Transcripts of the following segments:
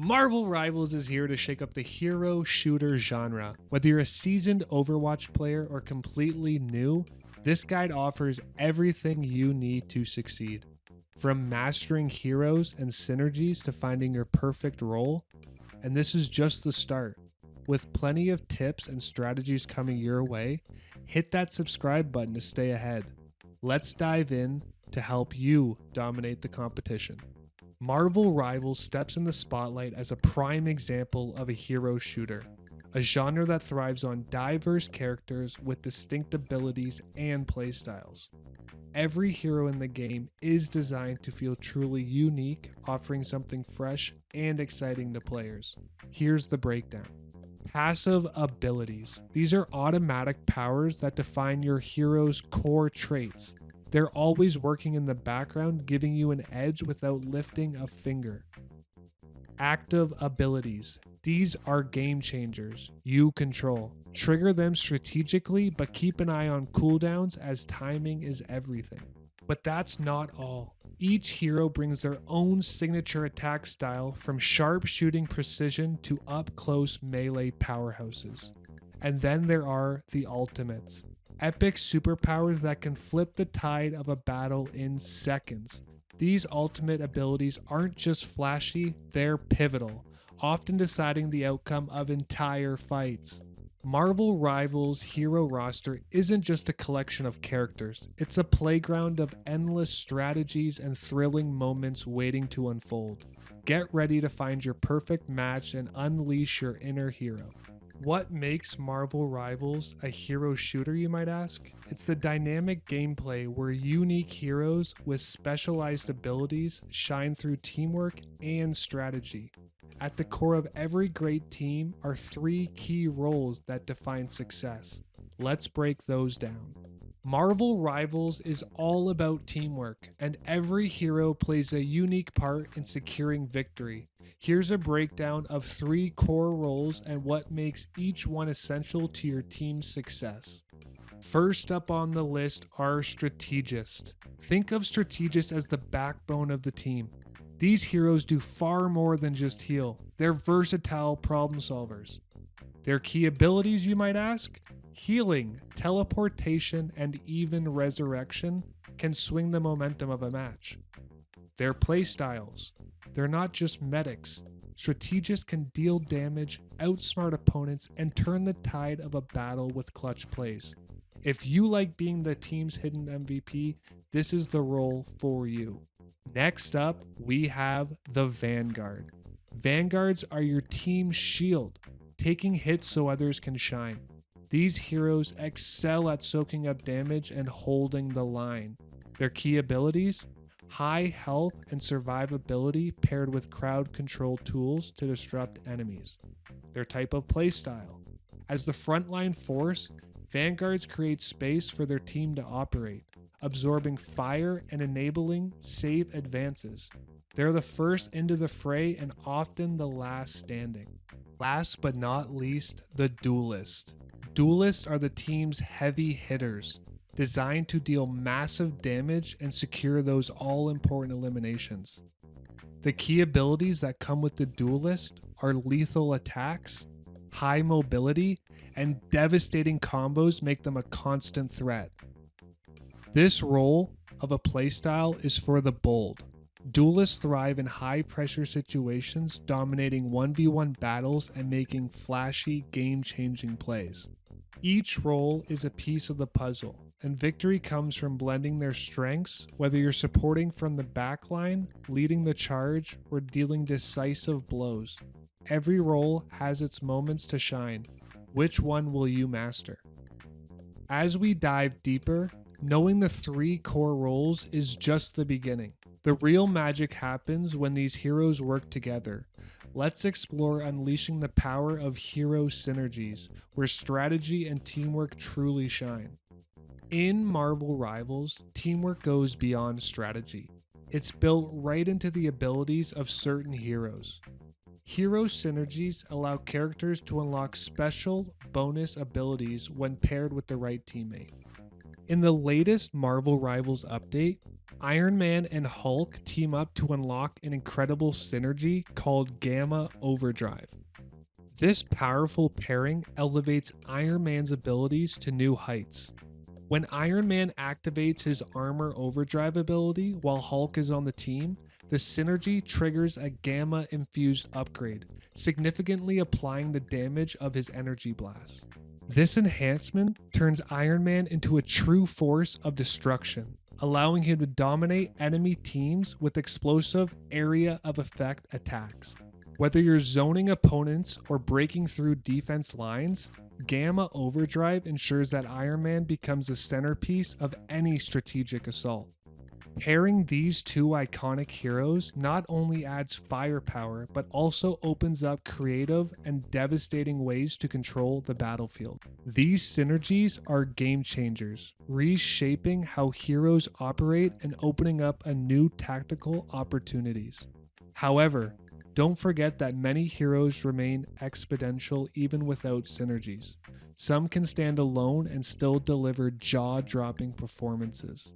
Marvel Rivals is here to shake up the hero shooter genre. Whether you're a seasoned Overwatch player or completely new, this guide offers everything you need to succeed. From mastering heroes and synergies to finding your perfect role, and this is just the start. With plenty of tips and strategies coming your way, hit that subscribe button to stay ahead. Let's dive in to help you dominate the competition. Marvel Rivals steps in the spotlight as a prime example of a hero shooter, a genre that thrives on diverse characters with distinct abilities and playstyles. Every hero in the game is designed to feel truly unique, offering something fresh and exciting to players. Here's the breakdown. Passive abilities. These are automatic powers that define your hero's core traits. They're always working in the background, giving you an edge without lifting a finger. Active abilities. These are game changers you control. Trigger them strategically, but keep an eye on cooldowns as timing is everything. But that's not all. Each hero brings their own signature attack style, from sharp shooting precision to up-close melee powerhouses. And then there are the ultimates. Epic superpowers that can flip the tide of a battle in seconds. These ultimate abilities aren't just flashy, they're pivotal, often deciding the outcome of entire fights. Marvel Rivals' hero roster isn't just a collection of characters, it's a playground of endless strategies and thrilling moments waiting to unfold. Get ready to find your perfect match and unleash your inner hero. What makes Marvel Rivals a hero shooter, you might ask? It's the dynamic gameplay where unique heroes with specialized abilities shine through teamwork and strategy. At the core of every great team are three key roles that define success. Let's break those down. Marvel Rivals is all about teamwork, and every hero plays a unique part in securing victory. Here's a breakdown of three core roles and what makes each one essential to your team's success. First up on the list are strategists. Think of strategists as the backbone of the team. These heroes do far more than just heal. They're versatile problem solvers. Their key abilities, you might ask? Healing, teleportation, and even resurrection can swing the momentum of a match. Their playstyles. They're not just medics. Strategists can deal damage, outsmart opponents, and turn the tide of a battle with clutch plays. If you like being the team's hidden MVP, this is the role for you. Next up, we have the Vanguard. Vanguards are your team's shield, taking hits so others can shine. These heroes excel at soaking up damage and holding the line. Their key abilities? High health and survivability paired with crowd control tools to disrupt enemies. Their type of playstyle. As the frontline force, Vanguards create space for their team to operate, absorbing fire and enabling safe advances. They're the first into the fray and often the last standing. Last but not least, the Duelist. Duelists are the team's heavy hitters, designed to deal massive damage and secure those all-important eliminations. The key abilities that come with the Duelist are lethal attacks, high mobility, and devastating combos make them a constant threat. This role of a playstyle is for the bold. Duelists thrive in high-pressure situations, dominating 1v1 battles and making flashy, game-changing plays. Each role is a piece of the puzzle, and victory comes from blending their strengths, whether you're supporting from the backline, leading the charge, or dealing decisive blows. Every role has its moments to shine. Which one will you master? As we dive deeper, knowing the three core roles is just the beginning. The real magic happens when these heroes work together. Let's explore unleashing the power of hero synergies, where strategy and teamwork truly shine. In Marvel Rivals, teamwork goes beyond strategy. It's built right into the abilities of certain heroes. Hero synergies allow characters to unlock special bonus abilities when paired with the right teammate. In the latest Marvel Rivals update, Iron Man and Hulk team up to unlock an incredible synergy called Gamma Overdrive. This powerful pairing elevates Iron Man's abilities to new heights. When Iron Man activates his armor overdrive ability while Hulk is on the team, the synergy triggers a gamma-infused upgrade, significantly applying the damage of his energy blast. This enhancement turns Iron Man into a true force of destruction, allowing him to dominate enemy teams with explosive area of effect attacks. Whether you're zoning opponents or breaking through defense lines, Gamma Overdrive ensures that Iron Man becomes the centerpiece of any strategic assault. Pairing these two iconic heroes not only adds firepower, but also opens up creative and devastating ways to control the battlefield. These synergies are game changers, reshaping how heroes operate and opening up a new tactical opportunities. However, don't forget that many heroes remain exponential even without synergies. Some can stand alone and still deliver jaw-dropping performances.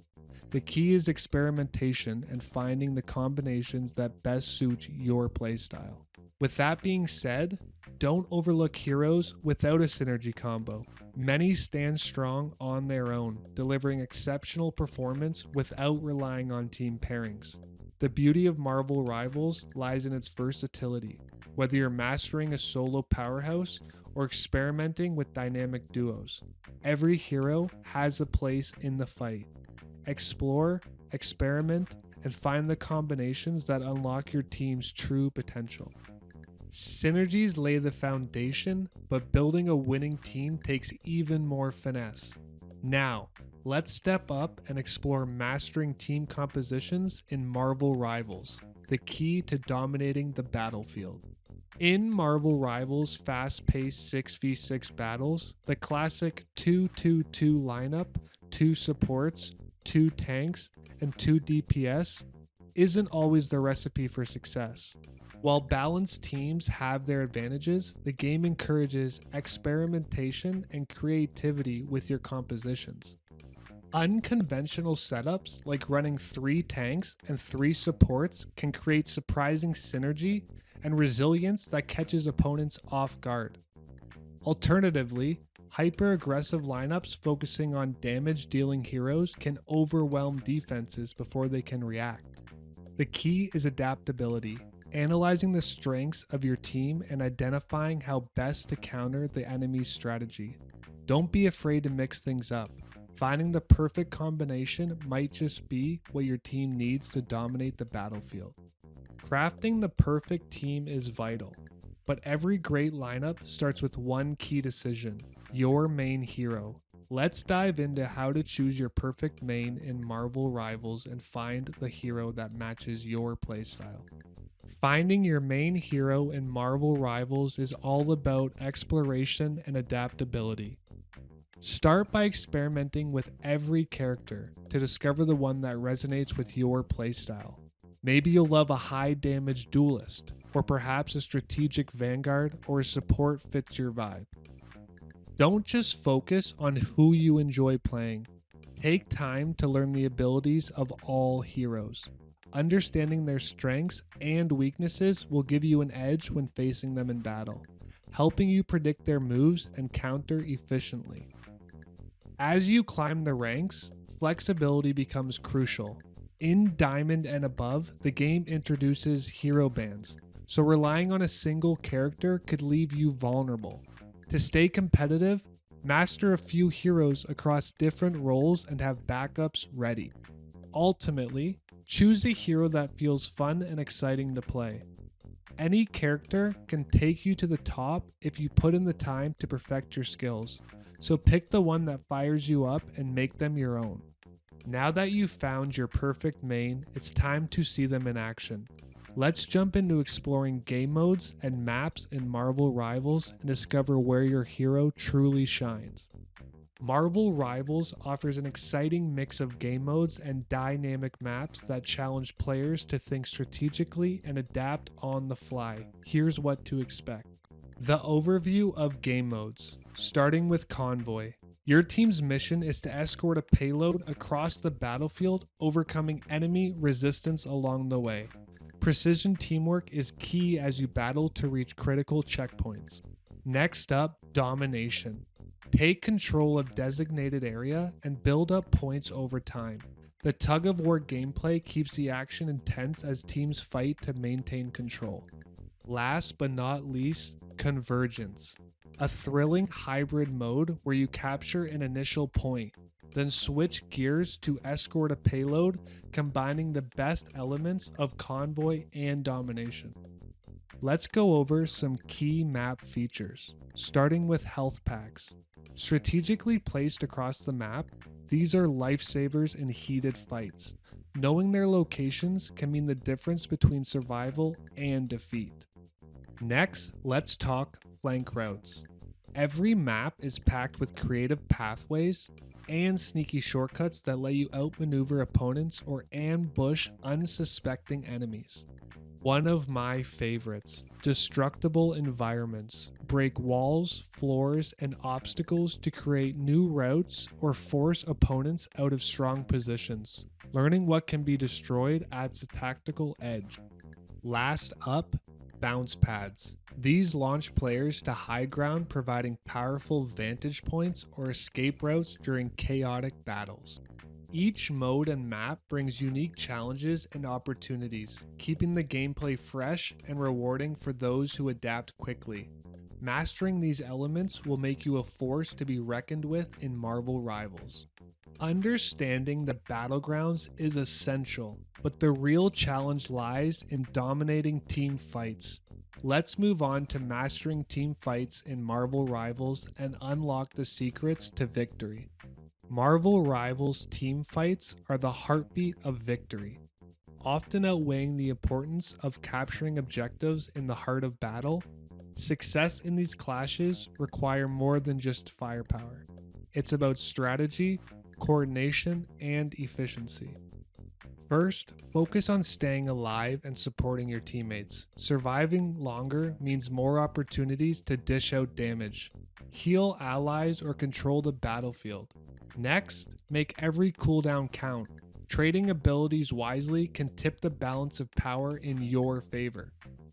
The key is experimentation and finding the combinations that best suit your playstyle. With that being said, don't overlook heroes without a synergy combo. Many stand strong on their own, delivering exceptional performance without relying on team pairings. The beauty of Marvel Rivals lies in its versatility. Whether you're mastering a solo powerhouse or experimenting with dynamic duos, every hero has a place in the fight. Explore, experiment, and find the combinations that unlock your team's true potential. Synergies lay the foundation, but building a winning team takes even more finesse. Now, let's step up and explore mastering team compositions in Marvel Rivals, the key to dominating the battlefield. In Marvel Rivals' fast-paced 6v6 battles, the classic 2-2-2 lineup, 2 supports, 2 tanks, and 2 DPS isn't always the recipe for success. While balanced teams have their advantages, the game encourages experimentation and creativity with your compositions. Unconventional setups like running 3 tanks and 3 supports can create surprising synergy and resilience that catches opponents off guard. Alternatively, hyper-aggressive lineups focusing on damage-dealing heroes can overwhelm defenses before they can react. The key is adaptability, analyzing the strengths of your team and identifying how best to counter the enemy's strategy. Don't be afraid to mix things up. Finding the perfect combination might just be what your team needs to dominate the battlefield. Crafting the perfect team is vital, but every great lineup starts with one key decision: your main hero. Let's dive into how to choose your perfect main in Marvel Rivals and find the hero that matches your playstyle. Finding your main hero in Marvel Rivals is all about exploration and adaptability. Start by experimenting with every character to discover the one that resonates with your playstyle. Maybe you'll love a high damage duelist, or perhaps a strategic vanguard or a support fits your vibe. Don't just focus on who you enjoy playing. Take time to learn the abilities of all heroes. Understanding their strengths and weaknesses will give you an edge when facing them in battle, helping you predict their moves and counter efficiently. As you climb the ranks, flexibility becomes crucial. In Diamond and above, the game introduces hero bans, so relying on a single character could leave you vulnerable. To stay competitive, master a few heroes across different roles and have backups ready. Ultimately, choose a hero that feels fun and exciting to play. Any character can take you to the top if you put in the time to perfect your skills, so pick the one that fires you up and make them your own. Now that you've found your perfect main, it's time to see them in action. Let's jump into exploring game modes and maps in Marvel Rivals and discover where your hero truly shines. Marvel Rivals offers an exciting mix of game modes and dynamic maps that challenge players to think strategically and adapt on the fly. Here's what to expect. The overview of game modes, starting with Convoy. Your team's mission is to escort a payload across the battlefield, overcoming enemy resistance along the way. Precision teamwork is key as you battle to reach critical checkpoints. Next up, domination. Take control of designated area and build up points over time. The tug-of-war gameplay keeps the action intense as teams fight to maintain control. Last but not least, convergence. A thrilling hybrid mode where you capture an initial point, then switch gears to escort a payload, combining the best elements of convoy and domination. Let's go over some key map features, starting with health packs. Strategically placed across the map, these are lifesavers in heated fights. Knowing their locations can mean the difference between survival and defeat. Next, let's talk flank routes. Every map is packed with creative pathways and sneaky shortcuts that let you outmaneuver opponents or ambush unsuspecting enemies. One of my favorites, destructible environments. Break walls, floors, and obstacles to create new routes or force opponents out of strong positions. Learning what can be destroyed adds a tactical edge. Last up, bounce pads. These launch players to high ground, providing powerful vantage points or escape routes during chaotic battles. Each mode and map brings unique challenges and opportunities, keeping the gameplay fresh and rewarding for those who adapt quickly. Mastering these elements will make you a force to be reckoned with in Marvel Rivals. Understanding the battlegrounds is essential, but the real challenge lies in dominating team fights. Let's move on to mastering team fights in Marvel Rivals and unlock the secrets to victory. Marvel Rivals team fights are the heartbeat of victory, often outweighing the importance of capturing objectives in the heart of battle. Success in these clashes require more than just firepower. It's about strategy, coordination, and efficiency. First, focus on staying alive and supporting your teammates. Surviving longer means more opportunities to dish out damage. Heal allies or control the battlefield. Next, make every cooldown count. Trading abilities wisely can tip the balance of power in your favor,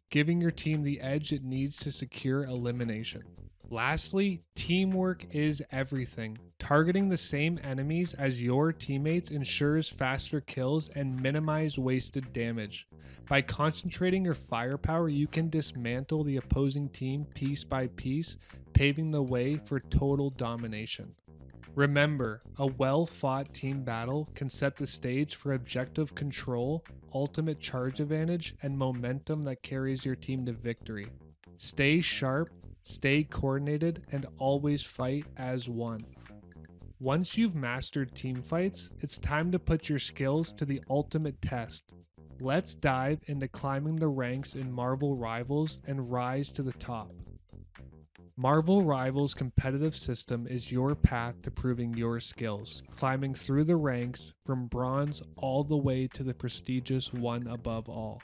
giving your team the edge it needs to secure elimination. Lastly, teamwork is everything. Targeting the same enemies as your teammates ensures faster kills and minimize wasted damage. By concentrating your firepower, you can dismantle the opposing team piece by piece, paving the way for total domination. Remember, a well-fought team battle can set the stage for objective control, ultimate charge advantage, and momentum that carries your team to victory. Stay sharp, stay coordinated, and always fight as one. Once you've mastered team fights, it's time to put your skills to the ultimate test. Let's dive into climbing the ranks in Marvel Rivals and rise to the top. Marvel Rivals' competitive system is your path to proving your skills, climbing through the ranks from bronze all the way to the prestigious one above all.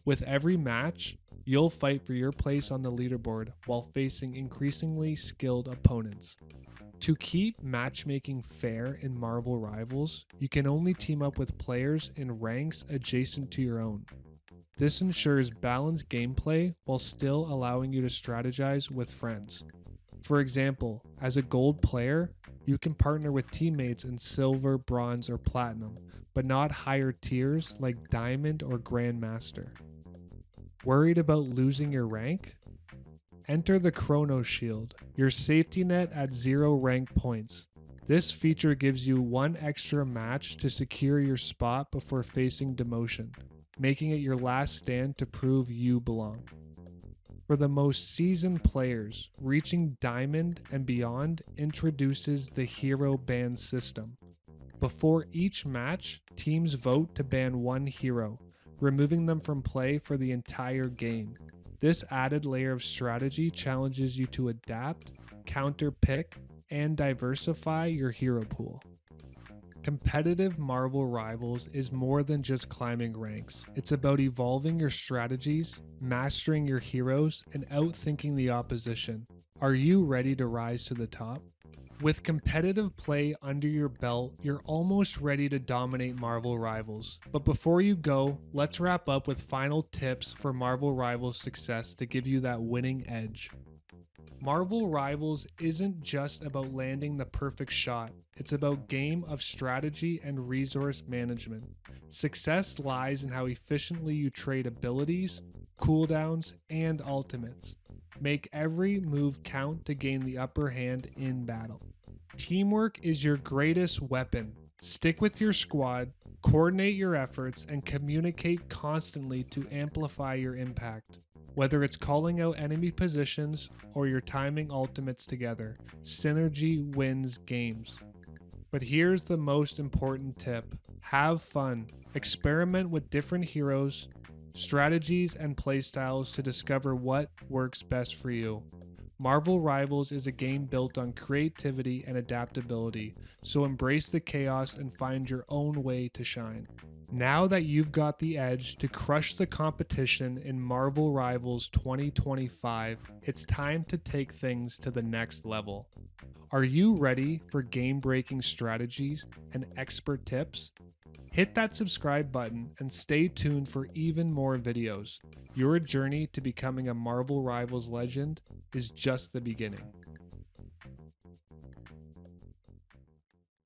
With every match, you'll fight for your place on the leaderboard while facing increasingly skilled opponents. To keep matchmaking fair in Marvel Rivals, you can only team up with players in ranks adjacent to your own. This ensures balanced gameplay while still allowing you to strategize with friends. For example, as a gold player, you can partner with teammates in silver, bronze, or platinum, but not higher tiers like diamond or grandmaster. Worried about losing your rank? Enter the Chrono Shield, your safety net at 0 rank points. This feature gives you one extra match to secure your spot before facing demotion, making it your last stand to prove you belong. For the most seasoned players, reaching Diamond and beyond introduces the Hero Ban system. Before each match, teams vote to ban one hero, removing them from play for the entire game. This added layer of strategy challenges you to adapt, counter-pick, and diversify your hero pool. Competitive Marvel Rivals is more than just climbing ranks. It's about evolving your strategies, mastering your heroes, and outthinking the opposition. Are you ready to rise to the top? With competitive play under your belt, you're almost ready to dominate Marvel Rivals. But before you go, let's wrap up with final tips for Marvel Rivals success to give you that winning edge. Marvel Rivals isn't just about landing the perfect shot, it's about game of strategy and resource management. Success lies in how efficiently you trade abilities, cooldowns, and ultimates. Make every move count to gain the upper hand in battle. Teamwork is your greatest weapon. Stick with your squad, coordinate your efforts, and communicate constantly to amplify your impact. Whether it's calling out enemy positions or you're timing ultimates together, synergy wins games. But here's the most important tip: have fun. Experiment with different heroes, strategies, and playstyles to discover what works best for you. Marvel Rivals is a game built on creativity and adaptability, so embrace the chaos and find your own way to shine. Now that you've got the edge to crush the competition in Marvel Rivals 2025, it's time to take things to the next level. Are you ready for game-breaking strategies and expert tips? Hit that subscribe button and stay tuned for even more videos. Your journey to becoming a Marvel Rivals legend is just the beginning.